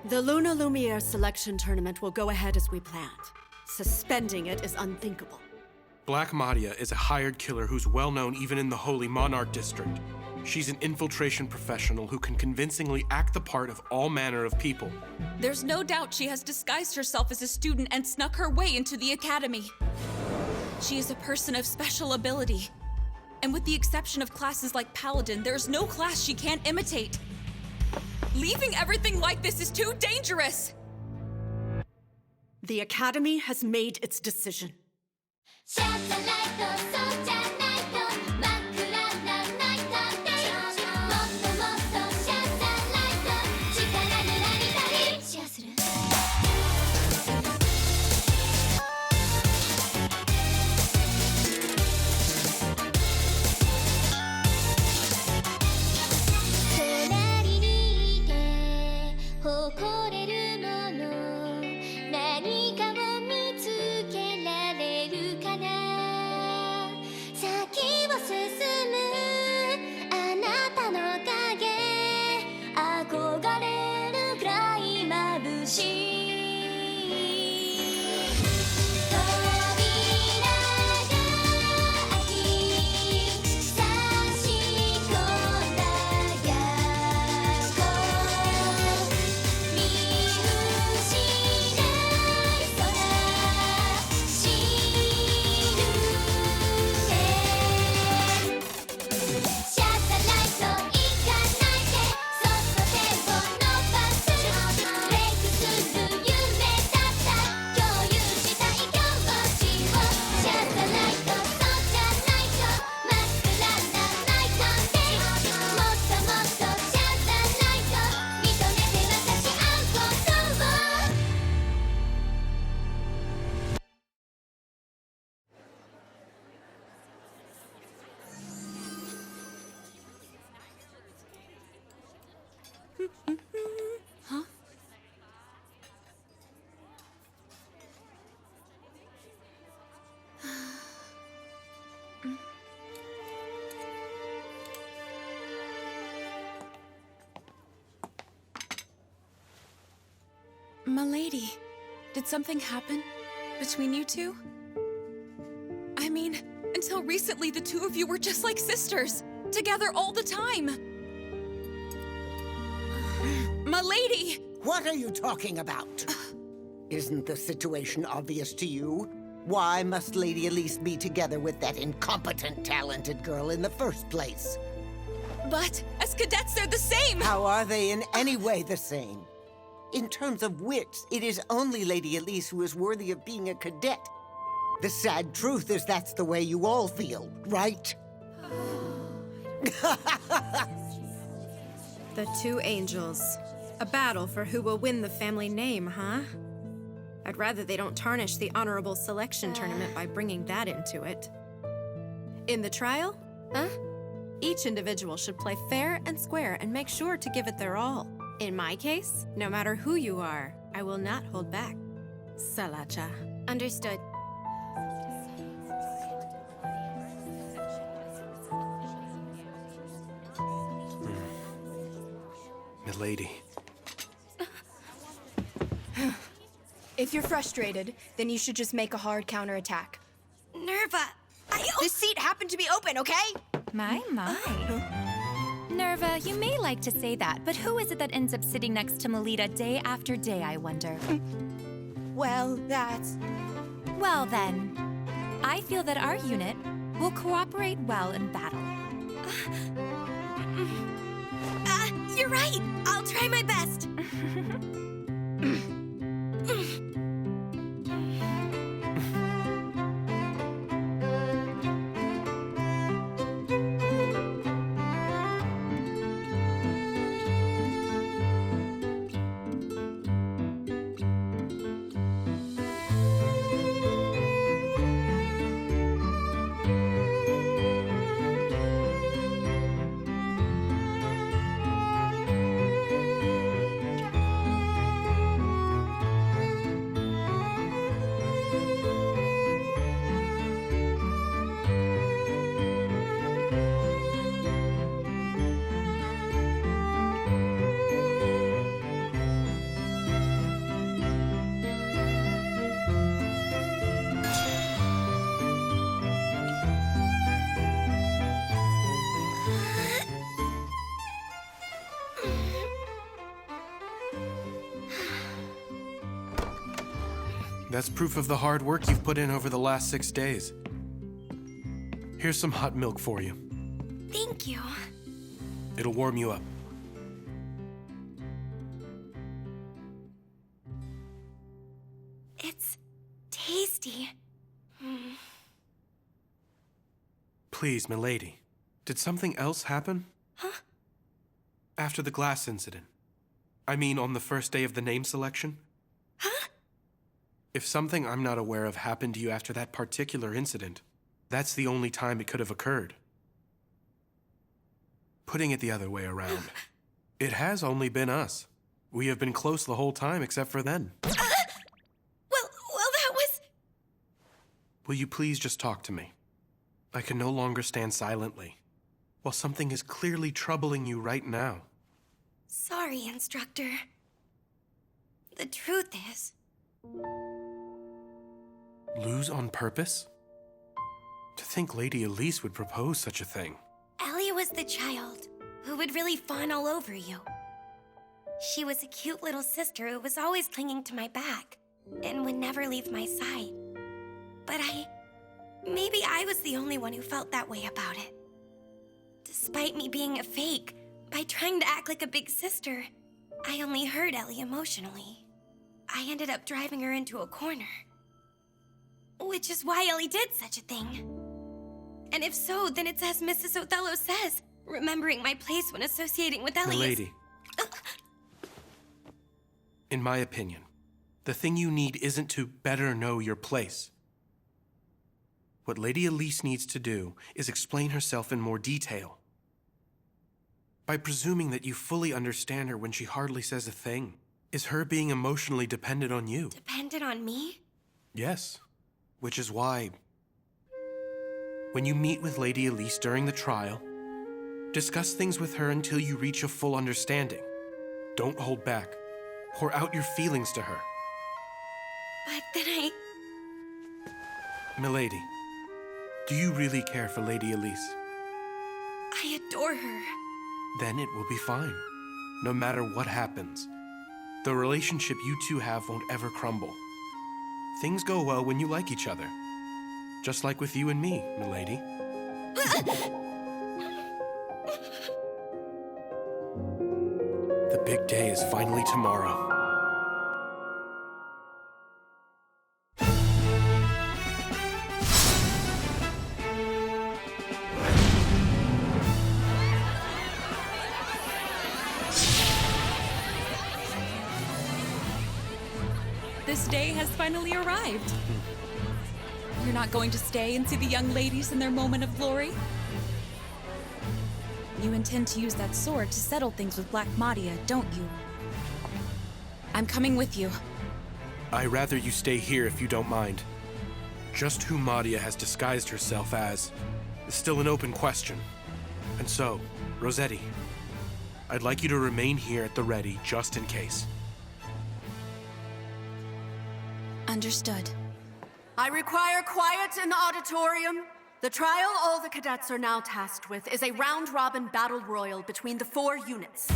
The Luna Lumiere selection tournament will go ahead as we planned. Suspending it is unthinkable. Black Madia is a hired killer who's well known even in the Holy Monarch District. She's an infiltration professional who can convincingly act the part of all manner of people. There's no doubt she has disguised herself as a student and snuck her way into the academy. She is a person of special ability. And with the exception of classes like Paladin, there's no class she can't imitate. Leaving everything like this is too dangerous! The Academy has made its decision. Huh? Milady, did something happen between you two? I mean, until recently the two of you were just like sisters, together all the time. Milady! What are you talking about? Isn't the situation obvious to you? Why must Lady Elise be together with that incompetent, talented girl in the first place? But as cadets, they're the same! How are they in any way the same? In terms of wits, it is only Lady Elise who is worthy of being a cadet. The sad truth is that's the way you all feel, right? The two angels. A battle for who will win the family name, huh? I'd rather they don't tarnish the honorable selection tournament by bringing that into it. In the trial, each individual should play fair and square and make sure to give it their all. In my case, no matter who you are, I will not hold back. Salacha. Understood. Milady. If you're frustrated, then you should just make a hard counterattack. Nerva! This seat happened to be open, okay? My. Nerva, you may like to say that, but who is it that ends up sitting next to Melita day after day, I wonder? Well, that's... Well then, I feel that our unit will cooperate well in battle. You're right! I'll try my best! That's proof of the hard work you've put in over the last 6 days. Here's some hot milk for you. Thank you. It'll warm you up. It's tasty. Please, milady. Did something else happen? Huh? After the glass incident. I mean, on the first day of the name selection? Huh? If something I'm not aware of happened to you after that particular incident, that's the only time it could have occurred. Putting it the other way around, it has only been us. We have been close the whole time except for then. Well, that was... Will you please just talk to me? I can no longer stand silently, while something is clearly troubling you right now. Sorry, Instructor. The truth is... Lose on purpose? To think Lady Elise would propose such a thing. Ellie was the child who would really fawn all over you. She was a cute little sister who was always clinging to my back and would never leave my side. But maybe I was the only one who felt that way about it. Despite me being a fake, by trying to act like a big sister, I only hurt Ellie emotionally. I ended up driving her into a corner. Which is why Ellie did such a thing. And if so, then it's as Mrs. Othello says, remembering my place when associating with Ellie Milady. In my opinion, the thing you need isn't to better know your place. What Lady Elise needs to do is explain herself in more detail. By presuming that you fully understand her when she hardly says a thing, is her being emotionally dependent on you. Dependent on me? Yes, which is why, when you meet with Lady Elise during the trial, discuss things with her until you reach a full understanding. Don't hold back. Pour out your feelings to her. But then Milady, do you really care for Lady Elise? I adore her. Then it will be fine, no matter what happens. The relationship you two have won't ever crumble. Things go well when you like each other. Just like with you and me, milady. The big day is finally tomorrow. This day has finally arrived. You're not going to stay and see the young ladies in their moment of glory? You intend to use that sword to settle things with Black Madia, don't you? I'm coming with you. I'd rather you stay here if you don't mind. Just who Madia has disguised herself as is still an open question. And so, Rossetti, I'd like you to remain here at the ready just in case. Understood. I require quiet in the auditorium. The trial all the cadets are now tasked with is a round-robin battle royal between the 4 units.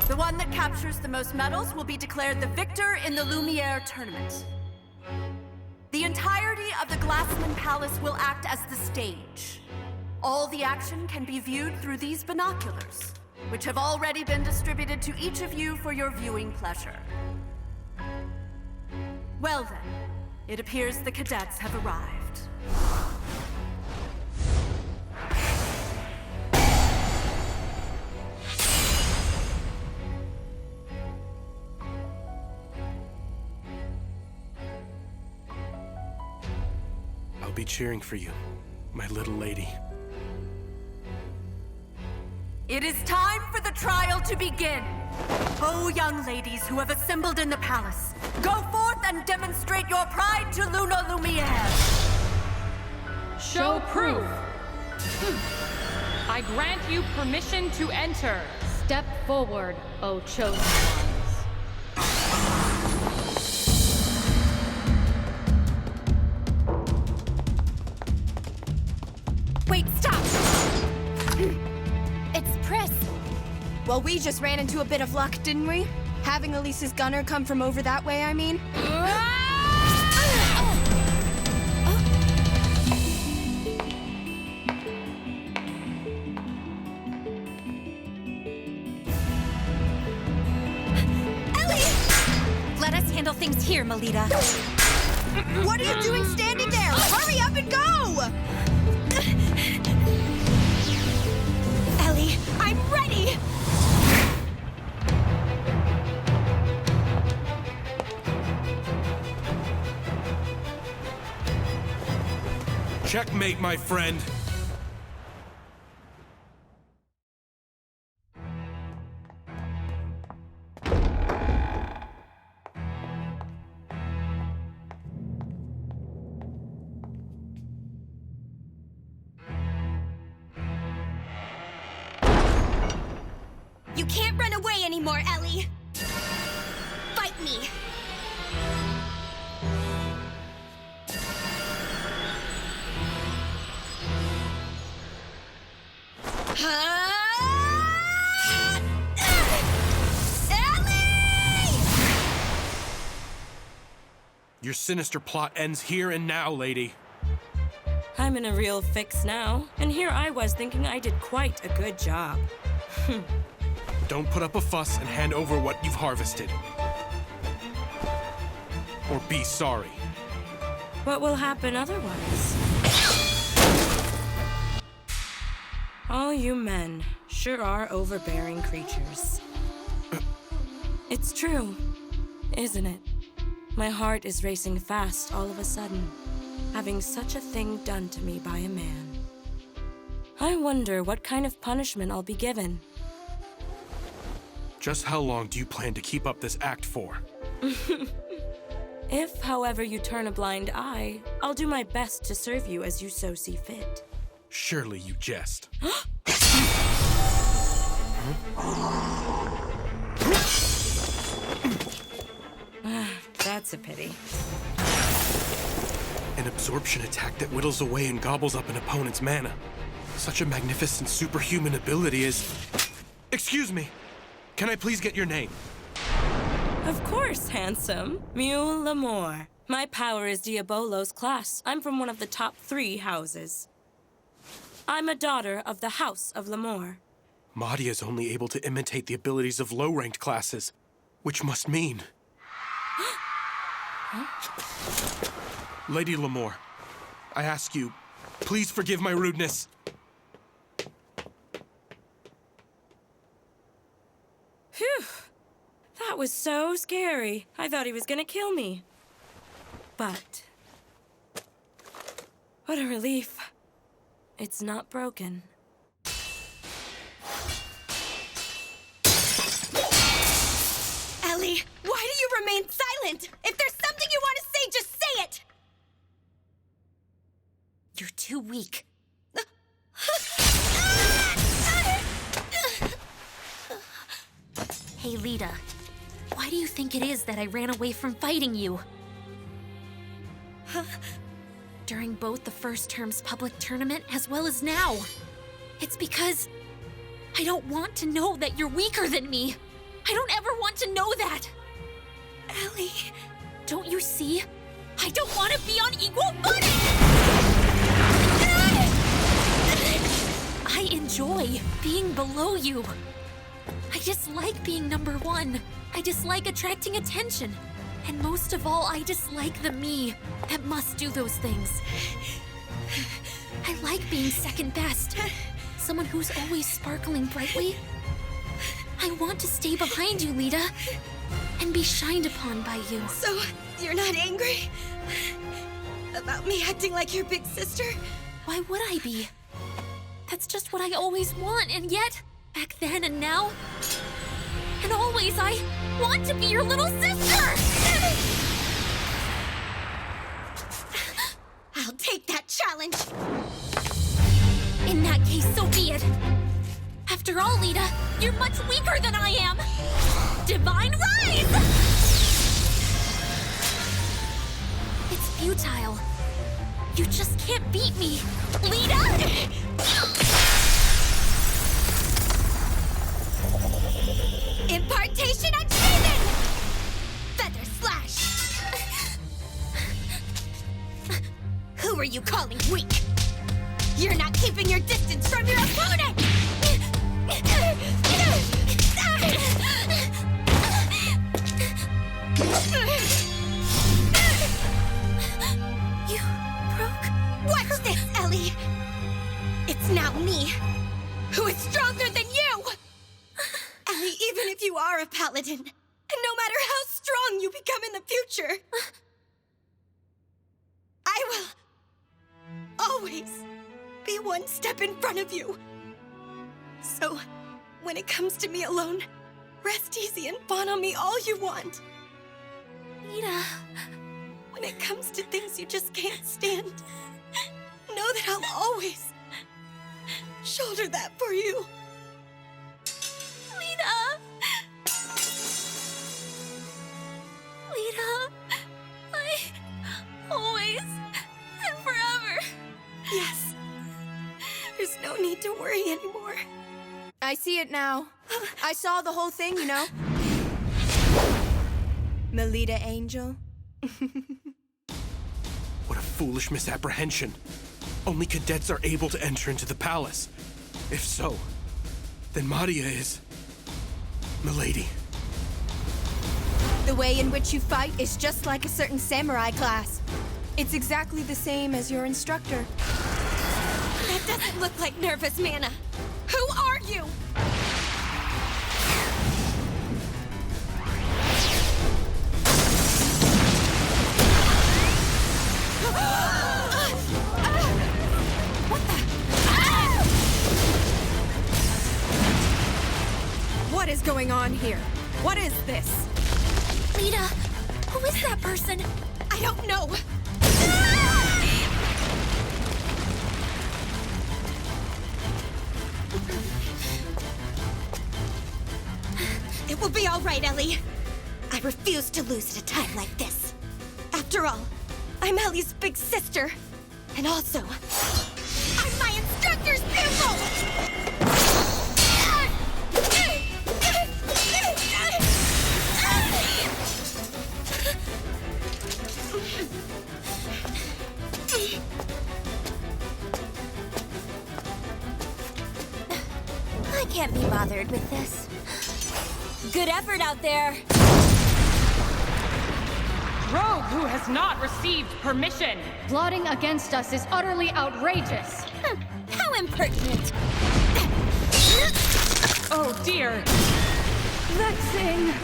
The one that captures the most medals will be declared the victor in the Lumiere tournament. The entirety of the Glassman Palace will act as the stage. All the action can be viewed through these binoculars, which have already been distributed to each of you for your viewing pleasure. Well then, it appears the cadets have arrived. I'll be cheering for you, my little lady. It is time for the trial to begin. Oh, young ladies who have assembled in the palace, go forth and demonstrate your pride to Luna Lumiere. Show proof. I grant you permission to enter. Step forward, O chosen ones. Wait, stop! It's Pris. Well, we just ran into a bit of luck, didn't we? Having Elise's gunner come from over that way, I mean. handle things here, Melita. What are you doing standing there? Hurry up and go! Ellie, I'm ready! Checkmate, my friend. You can't run away anymore, Ellie! Fight me! Ellie! Your sinister plot ends here and now, lady. I'm in a real fix now, and here I was thinking I did quite a good job. Don't put up a fuss and hand over what you've harvested. Or be sorry. What will happen otherwise? All you men sure are overbearing creatures. It's true, isn't it? My heart is racing fast all of a sudden, having such a thing done to me by a man. I wonder what kind of punishment I'll be given. Just how long do you plan to keep up this act for? If, however, you turn a blind eye, I'll do my best to serve you as you so see fit. Surely you jest. That's a pity. An absorption attack that whittles away and gobbles up an opponent's mana. Such a magnificent superhuman ability is... Excuse me! Can I please get your name? Of course, handsome. Mule Lamore. My power is Diabolo's class. I'm from one of the top 3 houses. I'm a daughter of the House of Lamore. Madia is only able to imitate the abilities of low-ranked classes, which must mean... Lady Lamore, I ask you, please forgive my rudeness. Phew. That was so scary. I thought he was gonna kill me. But... what a relief. It's not broken. Ellie, why do you remain silent? If there's something you want to say, just say it! You're too weak. Hey, Lita. Why do you think it is that I ran away from fighting you? During both the first term's public tournament as well as now. It's because I don't want to know that you're weaker than me. I don't ever want to know that. Ellie... Don't you see? I don't want to be on equal footing! I enjoy being below you. I dislike being number 1. I dislike attracting attention. And most of all, I dislike the me that must do those things. I like being second best. Someone who's always sparkling brightly. I want to stay behind you, Lita, and be shined upon by you. So, you're not angry? About me acting like your big sister? Why would I be? That's just what I always want, and yet, back then and now, and always, I want to be your little sister! I'll take that challenge! In that case, so be it. After all, Lita, you're much weaker than I am. Divine Rise! It's futile. You just can't beat me. Lita! Impartation achievement! Feather slash! Who are you calling weak? You're not keeping your distance from your opponent! You are a paladin, and no matter how strong you become in the future, I will always be one step in front of you. So, when it comes to me alone, rest easy and fawn on me all you want. Mita. When it comes to things you just can't stand, know that I'll always shoulder that for you. Mita. Mita. I always and forever. Yes. There's no need to worry anymore. I see it now. I saw the whole thing, you know. Melita Angel. What a foolish misapprehension. Only cadets are able to enter into the palace. If so, then Maria is... Milady. The way in which you fight is just like a certain samurai class. It's exactly the same as your instructor. That doesn't look like nervous mana. Who are you? What is going on here? What is this? Mita, who is that person? I don't know. It will be all right, Ellie. I refuse to lose at a time like this. After all, I'm Ellie's big sister. And also, I'm my instructor's pupil! I can't be bothered with this. Good effort out there. Rogue who has not received permission. Plotting against us is utterly outrageous. How impertinent. Oh dear. Vexing.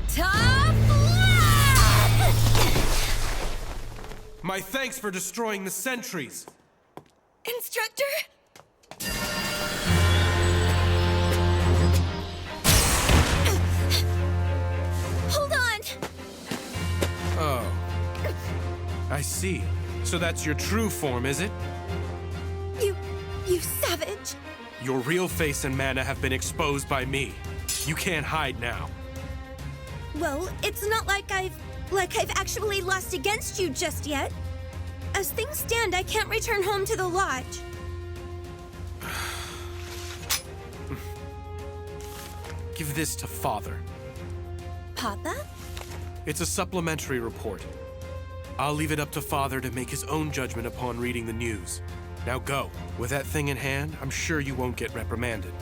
Tough luck! My thanks for destroying the sentries. Instructor? Hold on. Oh. I see. So that's your true form, is it? You savage. Your real face and mana have been exposed by me. You can't hide now. Well, it's not like I've actually lost against you just yet. As things stand, I can't return home to the lodge. Give this to Father. Papa? It's a supplementary report. I'll leave it up to Father to make his own judgment upon reading the news. Now go. With that thing in hand, I'm sure you won't get reprimanded.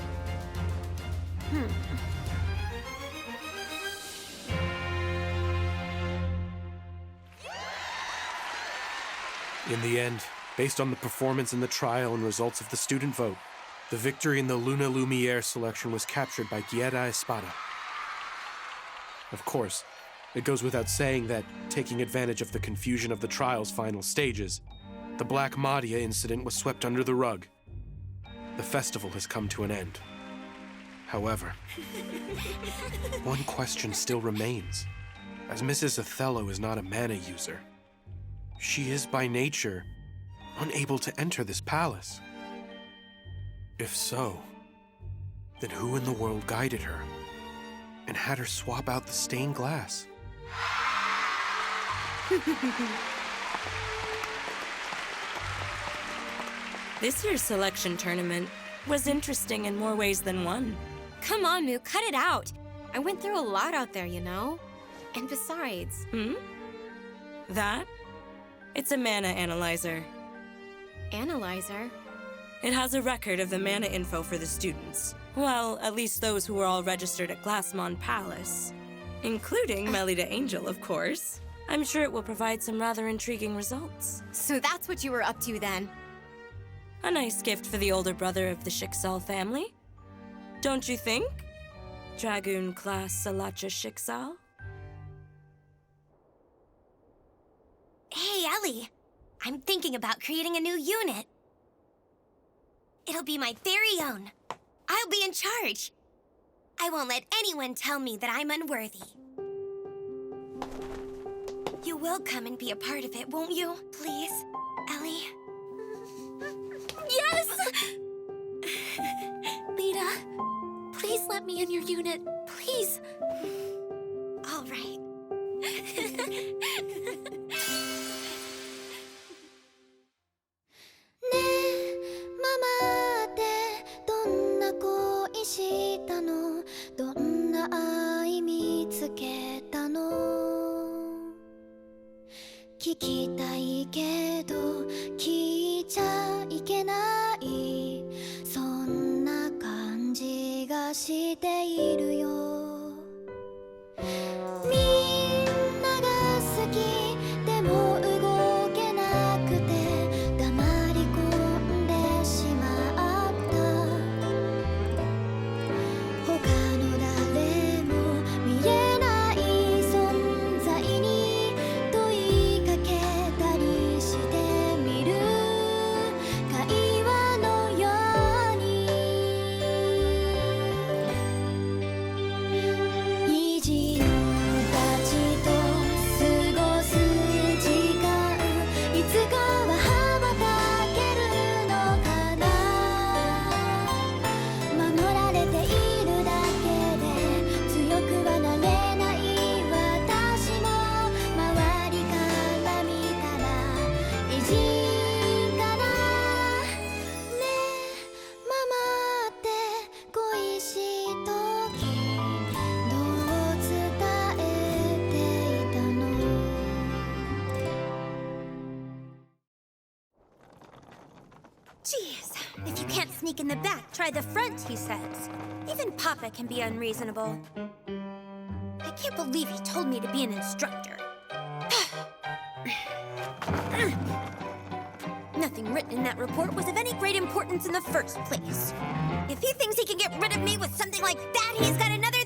In the end, based on the performance in the trial and results of the student vote, the victory in the Luna Lumiere selection was captured by Guerra Espada. Of course, it goes without saying that, taking advantage of the confusion of the trial's final stages, the Black Madia incident was swept under the rug. The festival has come to an end. However, one question still remains. As Mrs. Othello is not a mana user, she is by nature unable to enter this palace. If so, then who in the world guided her and had her swap out the stained glass? This year's selection tournament was interesting in more ways than one. Come on, Moo, cut it out. I went through a lot out there, you know? And besides... That? It's a mana analyzer. Analyzer? It has a record of the mana info for the students. Well, at least those who were all registered at Glassmon Palace. Including Melita Angel, of course. I'm sure it will provide some rather intriguing results. So that's what you were up to then? A nice gift for the older brother of the Schicksal family. Don't you think, Dragoon Class Salacha Shiksal? Hey, Ellie. I'm thinking about creating a new unit. It'll be my very own. I'll be in charge. I won't let anyone tell me that I'm unworthy. You will come and be a part of it, won't you? Please, Ellie? Yes! Lita, please let me in your unit. Please. All right. ねえママってどんな恋したのどんな愛見つけたの聞きたいけど聞いちゃいけないそんな感じがしているよみんなが好きでも動けなくて黙り込んでしまった他の誰も見えない存在に問いかけたりしてみる会話のように偉人たちと過ごす時間いつかは羽ばたけるのかな守られているだけで強くはなれない私も周りから見たら偉人かなねえママって恋しい時どう伝えていたの Jeez, if you can't sneak in the back, try the front, he says. Even Papa can be unreasonable. I can't believe he told me to be an instructor. Nothing written in that report was of any great importance in the first place. If he thinks he can get rid of me with something like that, he's got another